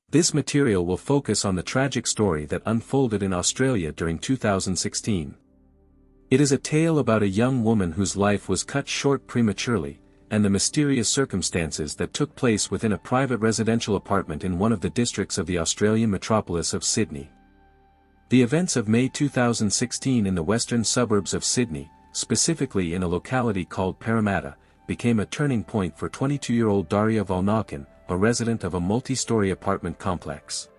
This material will focus on the tragic story that unfolded in Australia during 2016. It is a tale about a young woman whose life was cut short prematurely, and the mysterious circumstances that took place within a private residential apartment in one of the districts of the Australian metropolis of Sydney. The events of May 2016 in the western suburbs of Sydney, specifically in a locality called Parramatta, became a turning point for 22-year-old Daria Volnokin, a resident of a multi-story apartment complex.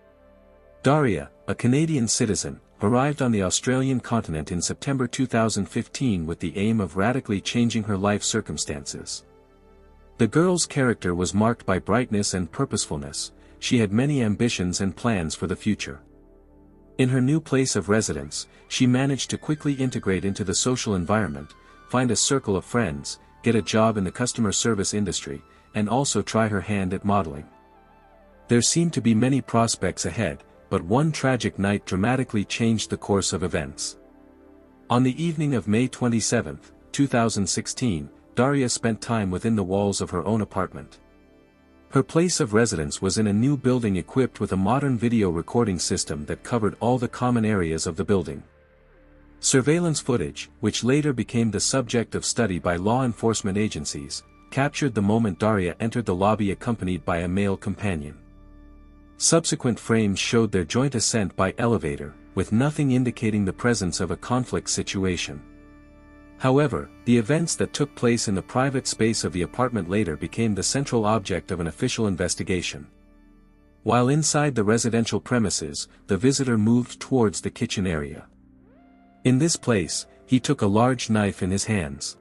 Daria, a Canadian citizen, arrived on the Australian continent in September 2015 with the aim of radically changing her life circumstances. The girl's character was marked by brightness and purposefulness. She had many ambitions and plans for the future. In her new place of residence, she managed to quickly integrate into the social environment, find a circle of friends, get a job in the customer service industry, and also try her hand at modeling. There seemed to be many prospects ahead, but one tragic night dramatically changed the course of events. On the evening of May 27, 2016, Daria spent time within the walls of her own apartment. Her place of residence was in a new building equipped with a modern video recording system that covered all the common areas of the building. Surveillance footage, which later became the subject of study by law enforcement agencies, captured the moment Daria entered the lobby accompanied by a male companion. Subsequent frames showed their joint ascent by elevator, with nothing indicating the presence of a conflict situation. However, the events that took place in the private space of the apartment later became the central object of an official investigation. While inside the residential premises, the visitor moved towards the kitchen area. In this place, he took a large knife in his hands.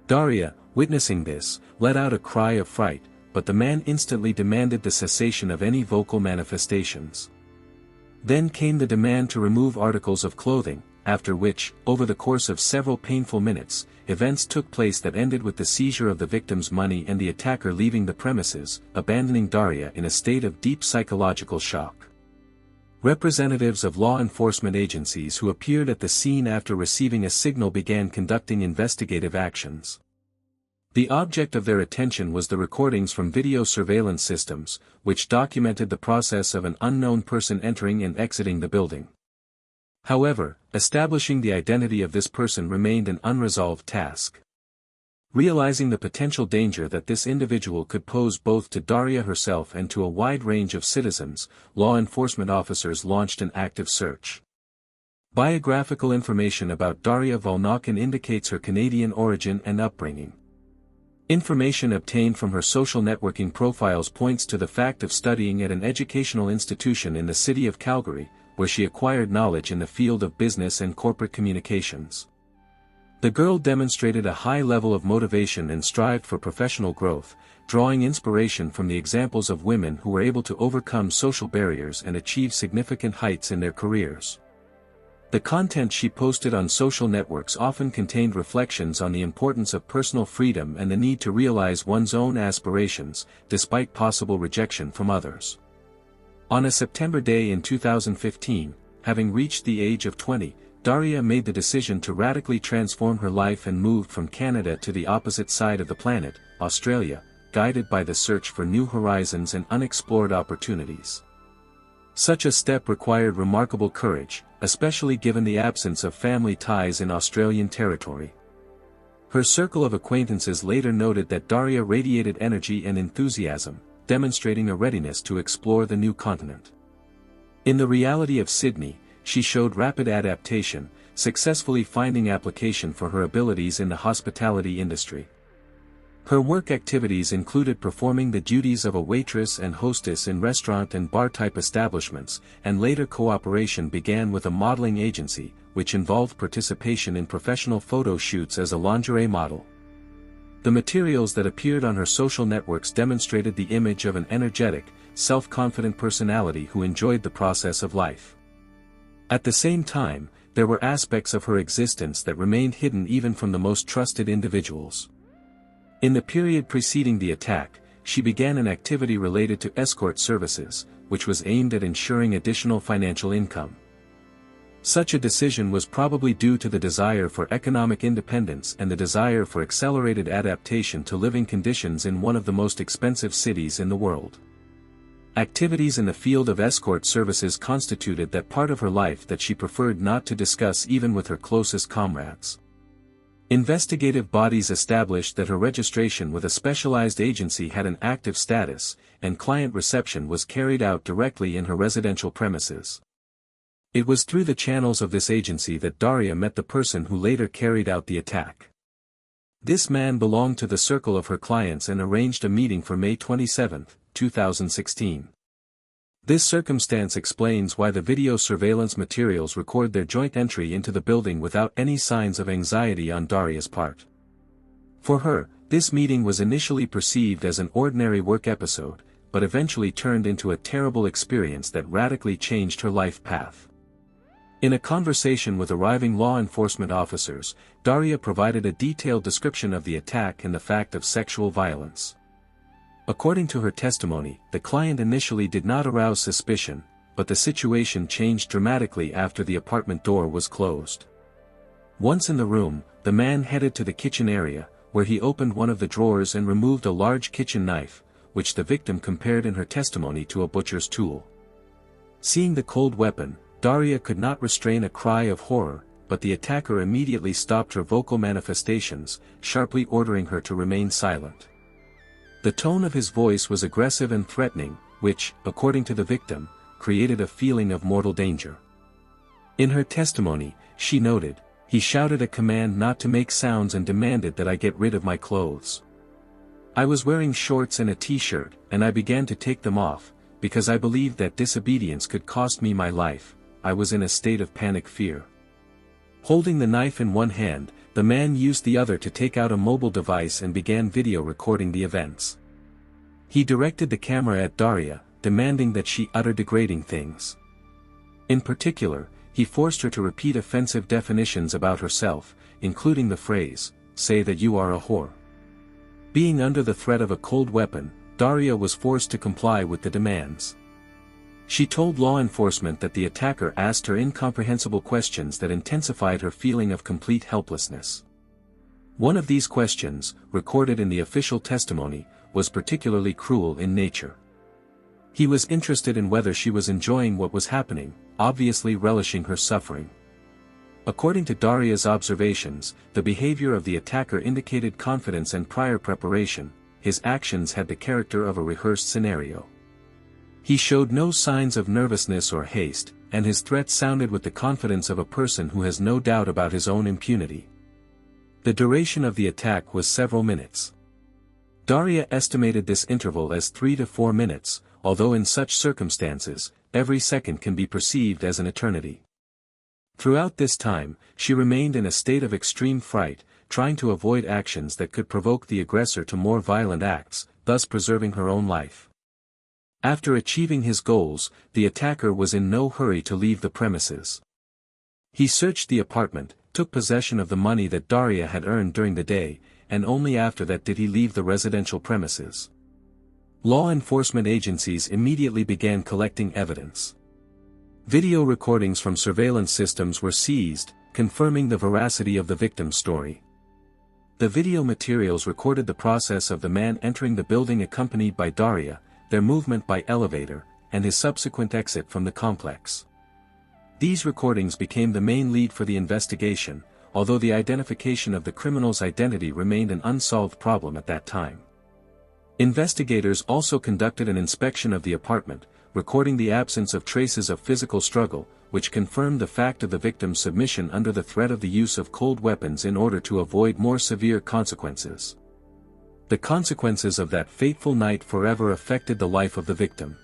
Daria, witnessing this, let out a cry of fright, but the man instantly demanded the cessation of any vocal manifestations. Then came the demand to remove articles of clothing, after which, over the course of several painful minutes, events took place that ended with the seizure of the victim's money and the attacker leaving the premises, abandoning Daria in a state of deep psychological shock. Representatives of law enforcement agencies who appeared at the scene after receiving a signal began conducting investigative actions. The object of their attention was the recordings from video surveillance systems, which documented the process of an unknown person entering and exiting the building. However, establishing the identity of this person remained an unresolved task. Realizing the potential danger that this individual could pose both to Daria herself and to a wide range of citizens, law enforcement officers launched an active search. Biographical information about Daria Volnokin indicates her Canadian origin and upbringing. Information obtained from her social networking profiles points to the fact of studying at an educational institution in the city of Calgary, where she acquired knowledge in the field of business and corporate communications. The girl demonstrated a high level of motivation and strived for professional growth, drawing inspiration from the examples of women who were able to overcome social barriers and achieve significant heights in their careers. The content she posted on social networks often contained reflections on the importance of personal freedom and the need to realize one's own aspirations, despite possible rejection from others. On a September day in 2015, having reached the age of 20, Daria made the decision to radically transform her life and moved from Canada to the opposite side of the planet, Australia, guided by the search for new horizons and unexplored opportunities. Such a step required remarkable courage, especially given the absence of family ties in Australian territory. Her circle of acquaintances later noted that Daria radiated energy and enthusiasm, demonstrating a readiness to explore the new continent. In the reality of Sydney, she showed rapid adaptation, successfully finding application for her abilities in the hospitality industry. Her work activities included performing the duties of a waitress and hostess in restaurant and bar-type establishments, and later cooperation began with a modeling agency, which involved participation in professional photo shoots as a lingerie model. The materials that appeared on her social networks demonstrated the image of an energetic, self-confident personality who enjoyed the process of life. At the same time, there were aspects of her existence that remained hidden even from the most trusted individuals. In the period preceding the attack, she began an activity related to escort services, which was aimed at ensuring additional financial income. Such a decision was probably due to the desire for economic independence and the desire for accelerated adaptation to living conditions in one of the most expensive cities in the world. Activities in the field of escort services constituted that part of her life that she preferred not to discuss even with her closest comrades. Investigative bodies established that her registration with a specialized agency had an active status, and client reception was carried out directly in her residential premises. It was through the channels of this agency that Daria met the person who later carried out the attack. This man belonged to the circle of her clients and arranged a meeting for May 27, 2016. This circumstance explains why the video surveillance materials record their joint entry into the building without any signs of anxiety on Daria's part. For her, this meeting was initially perceived as an ordinary work episode, but eventually turned into a terrible experience that radically changed her life path. In a conversation with arriving law enforcement officers, Daria provided a detailed description of the attack and the fact of sexual violence. According to her testimony, the client initially did not arouse suspicion, but the situation changed dramatically after the apartment door was closed. Once in the room, the man headed to the kitchen area, where he opened one of the drawers and removed a large kitchen knife, which the victim compared in her testimony to a butcher's tool. Seeing the cold weapon, Daria could not restrain a cry of horror, but the attacker immediately stopped her vocal manifestations, sharply ordering her to remain silent. The tone of his voice was aggressive and threatening, which, according to the victim, created a feeling of mortal danger. In her testimony, she noted, "He shouted a command not to make sounds and demanded that I get rid of my clothes. I was wearing shorts and a t-shirt, and I began to take them off, because I believed that disobedience could cost me my life. I was in a state of panic fear." Holding the knife in one hand, the man used the other to take out a mobile device and began video recording the events. He directed the camera at Daria, demanding that she utter degrading things. In particular, he forced her to repeat offensive definitions about herself, including the phrase, "Say that you are a whore." Being under the threat of a cold weapon, Daria was forced to comply with the demands. She told law enforcement that the attacker asked her incomprehensible questions that intensified her feeling of complete helplessness. One of these questions, recorded in the official testimony, was particularly cruel in nature. He was interested in whether she was enjoying what was happening, obviously relishing her suffering. According to Daria's observations, the behavior of the attacker indicated confidence and prior preparation. His actions had the character of a rehearsed scenario. He showed no signs of nervousness or haste, and his threats sounded with the confidence of a person who has no doubt about his own impunity. The duration of the attack was several minutes. Daria estimated this interval as 3 to 4 minutes, although in such circumstances, every second can be perceived as an eternity. Throughout this time, she remained in a state of extreme fright, trying to avoid actions that could provoke the aggressor to more violent acts, thus preserving her own life. After achieving his goals, the attacker was in no hurry to leave the premises. He searched the apartment, took possession of the money that Daria had earned during the day, and only after that did he leave the residential premises. Law enforcement agencies immediately began collecting evidence. Video recordings from surveillance systems were seized, confirming the veracity of the victim's story. The video materials recorded the process of the man entering the building accompanied by Daria, their movement by elevator, and his subsequent exit from the complex. These recordings became the main lead for the investigation, although the identification of the criminal's identity remained an unsolved problem at that time. Investigators also conducted an inspection of the apartment, recording the absence of traces of physical struggle, which confirmed the fact of the victim's submission under the threat of the use of cold weapons in order to avoid more severe consequences. The consequences of that fateful night forever affected the life of the victim.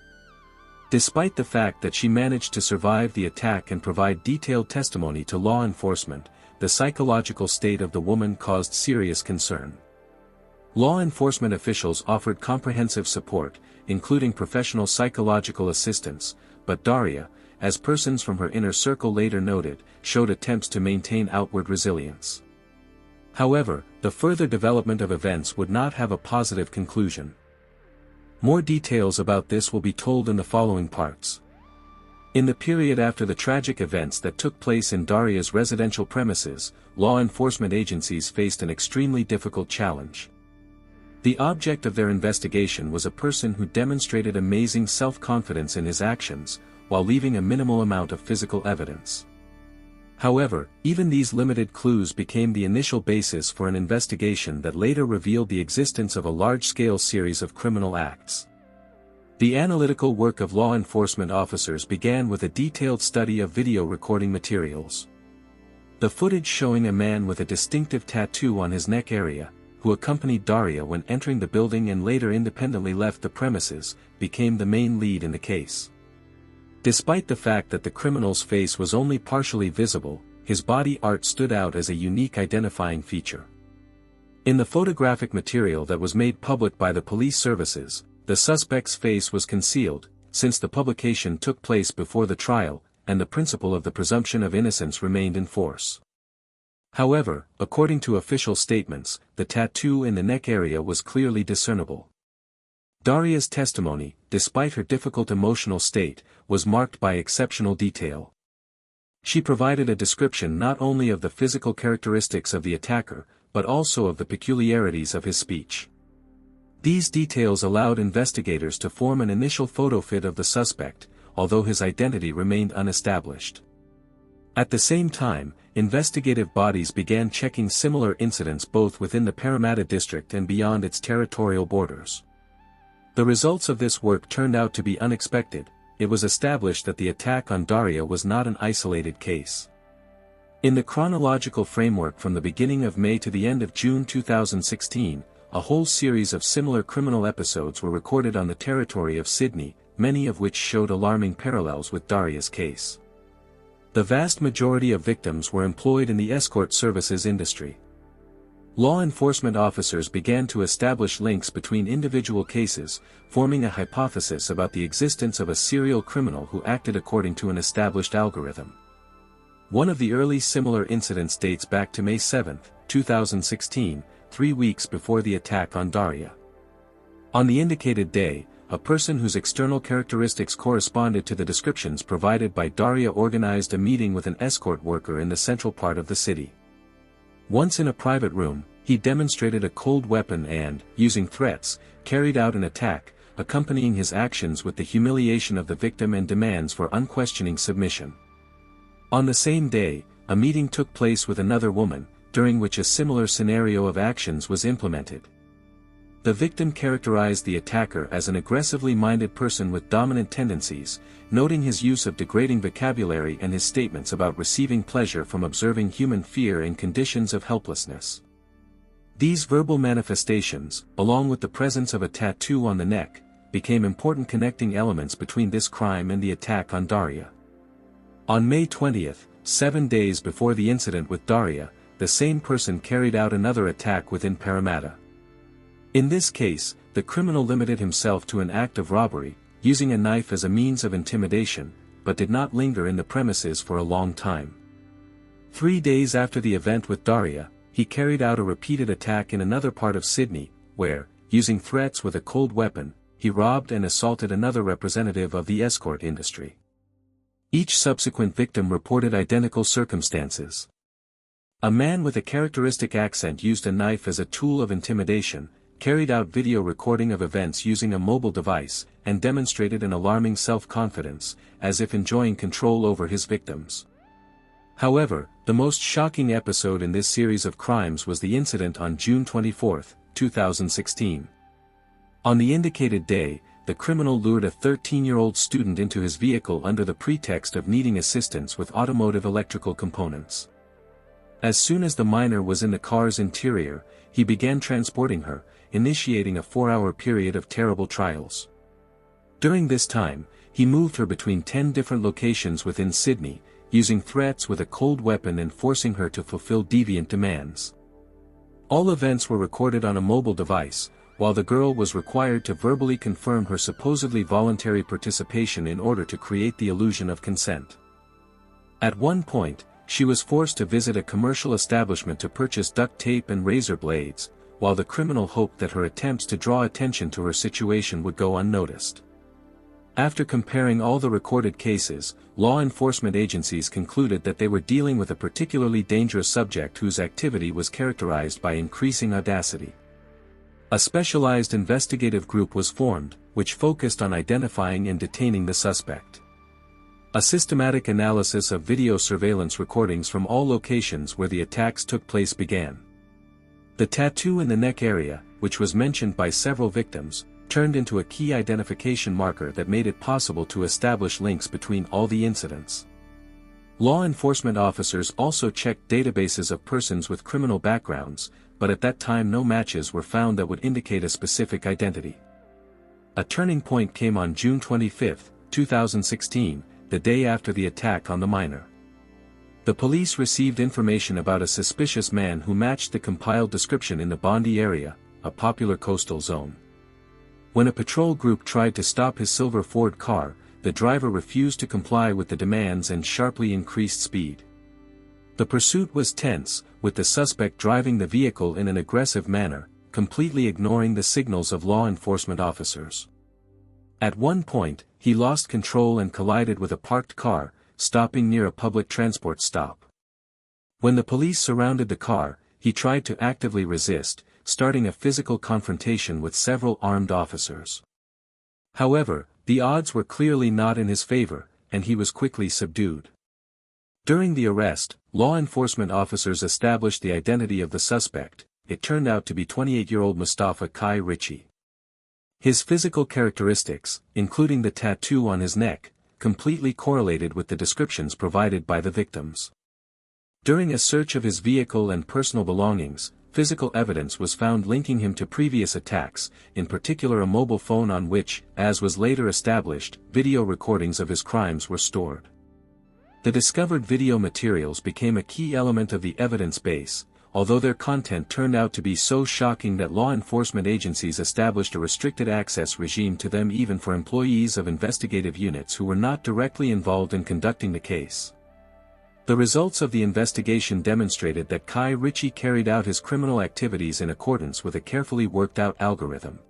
Despite the fact that she managed to survive the attack and provide detailed testimony to law enforcement, the psychological state of the woman caused serious concern. Law enforcement officials offered comprehensive support, including professional psychological assistance, but Daria, as persons from her inner circle later noted, showed attempts to maintain outward resilience. However, the further development of events would not have a positive conclusion. More details about this will be told in the following parts. In the period after the tragic events that took place in Daria's residential premises, law enforcement agencies faced an extremely difficult challenge. The object of their investigation was a person who demonstrated amazing self-confidence in his actions, while leaving a minimal amount of physical evidence. However, even these limited clues became the initial basis for an investigation that later revealed the existence of a large-scale series of criminal acts. The analytical work of law enforcement officers began with a detailed study of video recording materials. The footage showing a man with a distinctive tattoo on his neck area, who accompanied Daria when entering the building and later independently left the premises, became the main lead in the case. Despite the fact that the criminal's face was only partially visible, his body art stood out as a unique identifying feature. In the photographic material that was made public by the police services, the suspect's face was concealed, since the publication took place before the trial, and the principle of the presumption of innocence remained in force. However, according to official statements, the tattoo in the neck area was clearly discernible. Daria's testimony, despite her difficult emotional state, was marked by exceptional detail. She provided a description not only of the physical characteristics of the attacker, but also of the peculiarities of his speech. These details allowed investigators to form an initial photo fit of the suspect, although his identity remained unestablished. At the same time, investigative bodies began checking similar incidents both within the Parramatta district and beyond its territorial borders. The results of this work turned out to be unexpected. It was established that the attack on Daria was not an isolated case. In the chronological framework from the beginning of May to the end of June 2016, a whole series of similar criminal episodes were recorded on the territory of Sydney, many of which showed alarming parallels with Daria's case. The vast majority of victims were employed in the escort services industry. Law enforcement officers began to establish links between individual cases, forming a hypothesis about the existence of a serial criminal who acted according to an established algorithm. One of the early similar incidents dates back to May 7, 2016, 3 weeks before the attack on Daria. On the indicated day, a person whose external characteristics corresponded to the descriptions provided by Daria organized a meeting with an escort worker in the central part of the city. Once in a private room, he demonstrated a cold weapon and, using threats, carried out an attack, accompanying his actions with the humiliation of the victim and demands for unquestioning submission. On the same day, a meeting took place with another woman, during which a similar scenario of actions was implemented. The victim characterized the attacker as an aggressively minded person with dominant tendencies, noting his use of degrading vocabulary and his statements about receiving pleasure from observing human fear in conditions of helplessness. These verbal manifestations, along with the presence of a tattoo on the neck, became important connecting elements between this crime and the attack on Daria. On May 20, 7 days before the incident with Daria, the same person carried out another attack within Parramatta. In this case, the criminal limited himself to an act of robbery, using a knife as a means of intimidation, but did not linger in the premises for a long time. 3 days after the event with Daria, he carried out a repeated attack in another part of Sydney, where, using threats with a cold weapon, he robbed and assaulted another representative of the escort industry. Each subsequent victim reported identical circumstances. A man with a characteristic accent used a knife as a tool of intimidation, carried out video recording of events using a mobile device, and demonstrated an alarming self-confidence, as if enjoying control over his victims. However, the most shocking episode in this series of crimes was the incident on June 24, 2016. On the indicated day, the criminal lured a 13-year-old student into his vehicle under the pretext of needing assistance with automotive electrical components. As soon as the minor was in the car's interior, he began transporting her, initiating a 4-hour period of terrible trials. During this time, he moved her between 10 different locations within Sydney, using threats with a cold weapon and forcing her to fulfill deviant demands. All events were recorded on a mobile device, while the girl was required to verbally confirm her supposedly voluntary participation in order to create the illusion of consent. At one point, she was forced to visit a commercial establishment to purchase duct tape and razor blades, while the criminal hoped that her attempts to draw attention to her situation would go unnoticed. After comparing all the recorded cases, law enforcement agencies concluded that they were dealing with a particularly dangerous subject whose activity was characterized by increasing audacity. A specialized investigative group was formed, which focused on identifying and detaining the suspect. A systematic analysis of video surveillance recordings from all locations where the attacks took place began. The tattoo in the neck area, which was mentioned by several victims, turned into a key identification marker that made it possible to establish links between all the incidents. Law enforcement officers also checked databases of persons with criminal backgrounds, but at that time no matches were found that would indicate a specific identity. A turning point came on June 25, 2016, the day after the attack on the minor. The police received information about a suspicious man who matched the compiled description in the Bondi area, a popular coastal zone. When a patrol group tried to stop his silver Ford car, the driver refused to comply with the demands and sharply increased speed. The pursuit was tense, with the suspect driving the vehicle in an aggressive manner, completely ignoring the signals of law enforcement officers. At one point, he lost control and collided with a parked car, stopping near a public transport stop. When the police surrounded the car, he tried to actively resist, starting a physical confrontation with several armed officers. However, the odds were clearly not in his favor, and he was quickly subdued. During the arrest, law enforcement officers established the identity of the suspect. It turned out to be 28-year-old Mustafa Kai Ritchie. His physical characteristics, including the tattoo on his neck, completely correlated with the descriptions provided by the victims. During a search of his vehicle and personal belongings, physical evidence was found linking him to previous attacks, in particular a mobile phone on which, as was later established, video recordings of his crimes were stored. The discovered video materials became a key element of the evidence base, although their content turned out to be so shocking that law enforcement agencies established a restricted access regime to them even for employees of investigative units who were not directly involved in conducting the case. The results of the investigation demonstrated that Kai Ritchie carried out his criminal activities in accordance with a carefully worked-out algorithm.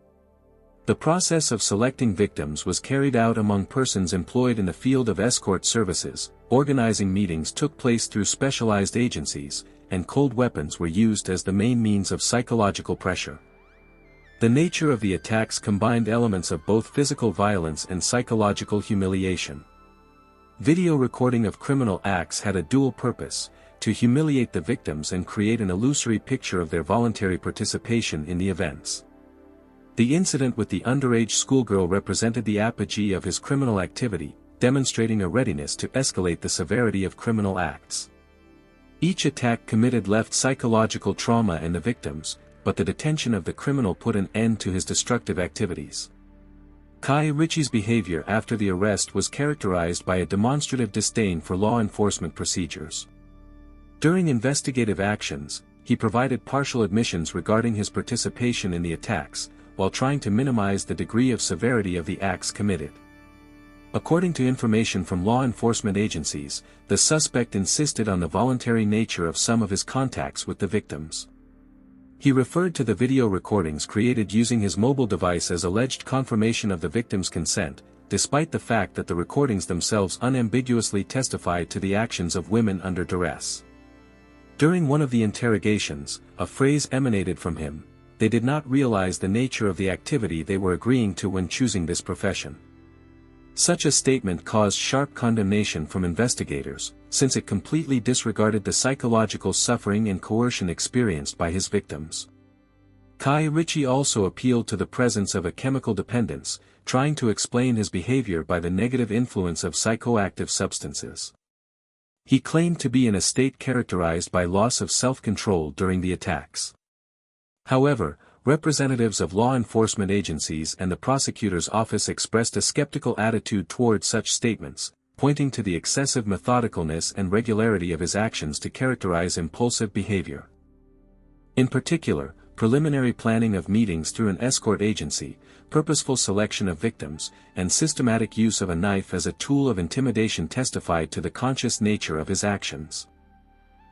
The process of selecting victims was carried out among persons employed in the field of escort services, organizing meetings took place through specialized agencies, and cold weapons were used as the main means of psychological pressure. The nature of the attacks combined elements of both physical violence and psychological humiliation. Video recording of criminal acts had a dual purpose: to humiliate the victims and create an illusory picture of their voluntary participation in the events. The incident with the underage schoolgirl represented the apogee of his criminal activity, demonstrating a readiness to escalate the severity of criminal acts. Each attack committed left psychological trauma in the victims, but the detention of the criminal put an end to his destructive activities. Kai Ritchie's behavior after the arrest was characterized by a demonstrative disdain for law enforcement procedures. During investigative actions, he provided partial admissions regarding his participation in the attacks, while trying to minimize the degree of severity of the acts committed. According to information from law enforcement agencies, the suspect insisted on the voluntary nature of some of his contacts with the victims. He referred to the video recordings created using his mobile device as alleged confirmation of the victim's consent, despite the fact that the recordings themselves unambiguously testified to the actions of women under duress. During one of the interrogations, a phrase emanated from him: "They did not realize the nature of the activity they were agreeing to when choosing this profession." Such a statement caused sharp condemnation from investigators, since it completely disregarded the psychological suffering and coercion experienced by his victims. Kai Ritchie also appealed to the presence of a chemical dependence, trying to explain his behavior by the negative influence of psychoactive substances. He claimed to be in a state characterized by loss of self-control during the attacks. However, representatives of law enforcement agencies and the prosecutor's office expressed a skeptical attitude toward such statements, pointing to the excessive methodicalness and regularity of his actions to characterize impulsive behavior. In particular, preliminary planning of meetings through an escort agency, purposeful selection of victims, and systematic use of a knife as a tool of intimidation testified to the conscious nature of his actions.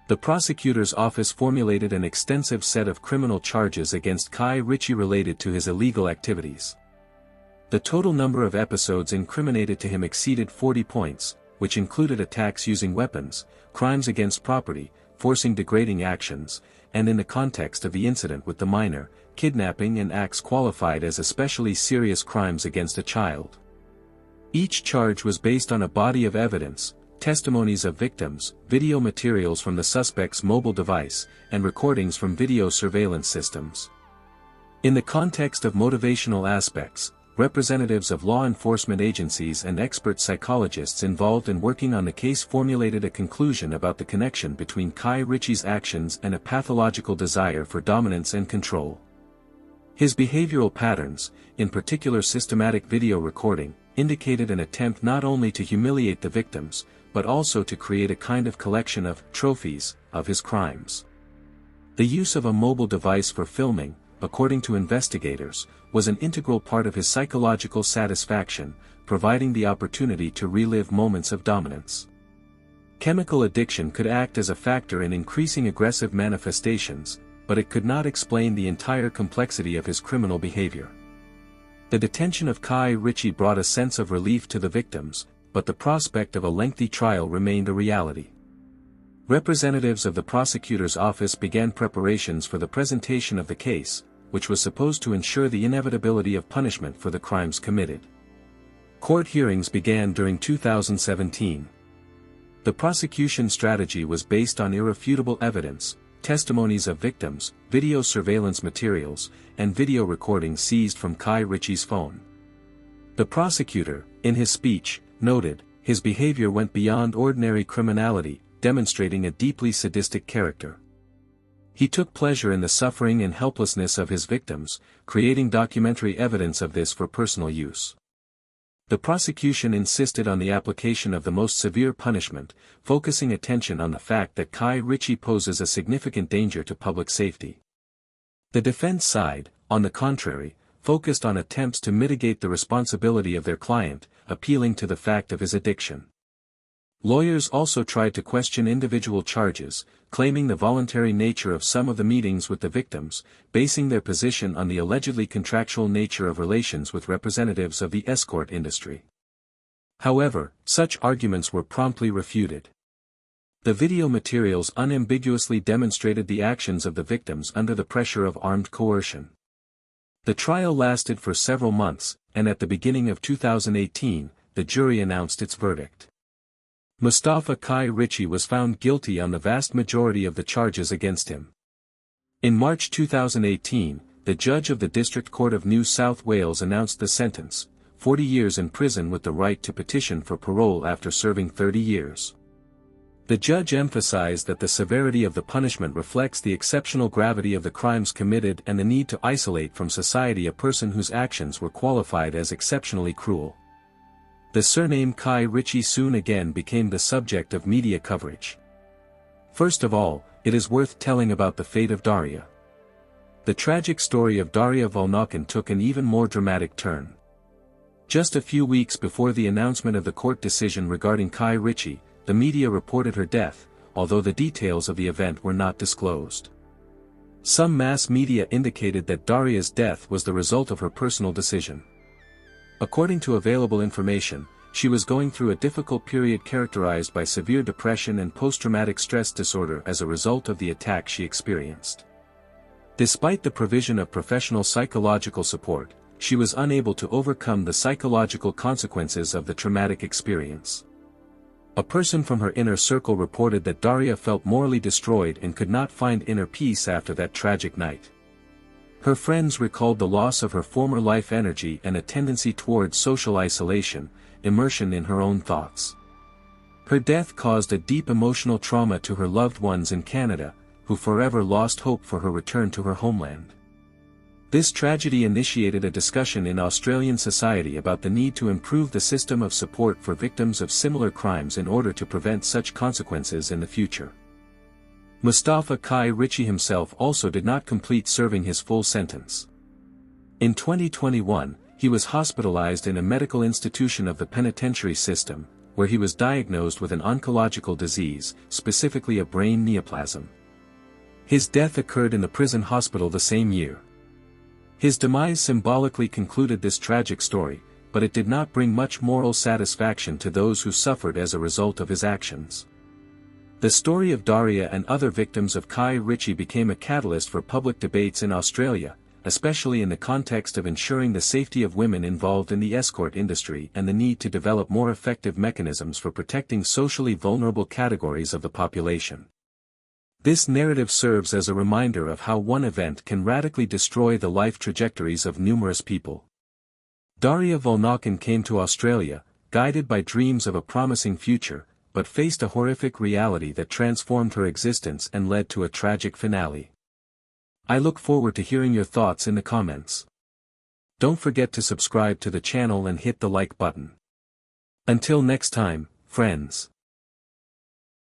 The prosecutor's office formulated an extensive set of criminal charges against Kai Ritchie related to his illegal activities. The total number of episodes incriminated to him exceeded 40 points, which included attacks using weapons, crimes against property, forcing degrading actions, and in the context of the incident with the minor, kidnapping and acts qualified as especially serious crimes against a child. Each charge was based on a body of evidence, testimonies of victims, video materials from the suspect's mobile device, and recordings from video surveillance systems. In the context of motivational aspects, representatives of law enforcement agencies and expert psychologists involved in working on the case formulated a conclusion about the connection between Kai Ritchie's actions and a pathological desire for dominance and control. His behavioral patterns, in particular systematic video recording, indicated an attempt not only to humiliate the victims, but also to create a kind of collection of trophies of his crimes. The use of a mobile device for filming, according to investigators, was an integral part of his psychological satisfaction, providing the opportunity to relive moments of dominance. Chemical addiction could act as a factor in increasing aggressive manifestations, but it could not explain the entire complexity of his criminal behavior. The detention of Kai Ritchie brought a sense of relief to the victims, but the prospect of a lengthy trial remained a reality. Representatives of the prosecutor's office began preparations for the presentation of the case, which was supposed to ensure the inevitability of punishment for the crimes committed. Court hearings began during 2017. The prosecution strategy was based on irrefutable evidence, testimonies of victims, video surveillance materials, and video recordings seized from Kai Ritchie's phone. The prosecutor, in his speech, noted, his behavior went beyond ordinary criminality, demonstrating a deeply sadistic character. He took pleasure in the suffering and helplessness of his victims, creating documentary evidence of this for personal use. The prosecution insisted on the application of the most severe punishment, focusing attention on the fact that Kai Ritchie poses a significant danger to public safety. The defense side, on the contrary, focused on attempts to mitigate the responsibility of their client, appealing to the fact of his addiction. Lawyers also tried to question individual charges, claiming the voluntary nature of some of the meetings with the victims, basing their position on the allegedly contractual nature of relations with representatives of the escort industry. However, such arguments were promptly refuted. The video materials unambiguously demonstrated the actions of the victims under the pressure of armed coercion. The trial lasted for several months, and at the beginning of 2018, the jury announced its verdict. Mustafa Kai Ritchie was found guilty on the vast majority of the charges against him. In March 2018, the judge of the District Court of New South Wales announced the sentence, 40 years in prison with the right to petition for parole after serving 30 years. The judge emphasized that the severity of the punishment reflects the exceptional gravity of the crimes committed and the need to isolate from society a person whose actions were qualified as exceptionally cruel. The surname Kai Ritchie soon again became the subject of media coverage. First of all, it is worth telling about the fate of Daria. The tragic story of Daria Volnokin took an even more dramatic turn. Just a few weeks before the announcement of the court decision regarding Kai Ritchie, the media reported her death, although the details of the event were not disclosed. Some mass media indicated that Daria's death was the result of her personal decision. According to available information, she was going through a difficult period characterized by severe depression and post-traumatic stress disorder as a result of the attack she experienced. Despite the provision of professional psychological support, she was unable to overcome the psychological consequences of the traumatic experience. A person from her inner circle reported that Daria felt morally destroyed and could not find inner peace after that tragic night. Her friends recalled the loss of her former life energy and a tendency towards social isolation, immersion in her own thoughts. Her death caused a deep emotional trauma to her loved ones in Canada, who forever lost hope for her return to her homeland. This tragedy initiated a discussion in Australian society about the need to improve the system of support for victims of similar crimes in order to prevent such consequences in the future. Mustafa Kai Ritchie himself also did not complete serving his full sentence. In 2021, he was hospitalized in a medical institution of the penitentiary system, where he was diagnosed with an oncological disease, specifically a brain neoplasm. His death occurred in the prison hospital the same year. His demise symbolically concluded this tragic story, but it did not bring much moral satisfaction to those who suffered as a result of his actions. The story of Daria and other victims of Kai Ritchie became a catalyst for public debates in Australia, especially in the context of ensuring the safety of women involved in the escort industry and the need to develop more effective mechanisms for protecting socially vulnerable categories of the population. This narrative serves as a reminder of how one event can radically destroy the life trajectories of numerous people. Daria Volnokin came to Australia, guided by dreams of a promising future, but faced a horrific reality that transformed her existence and led to a tragic finale. I look forward to hearing your thoughts in the comments. Don't forget to subscribe to the channel and hit the like button. Until next time, friends.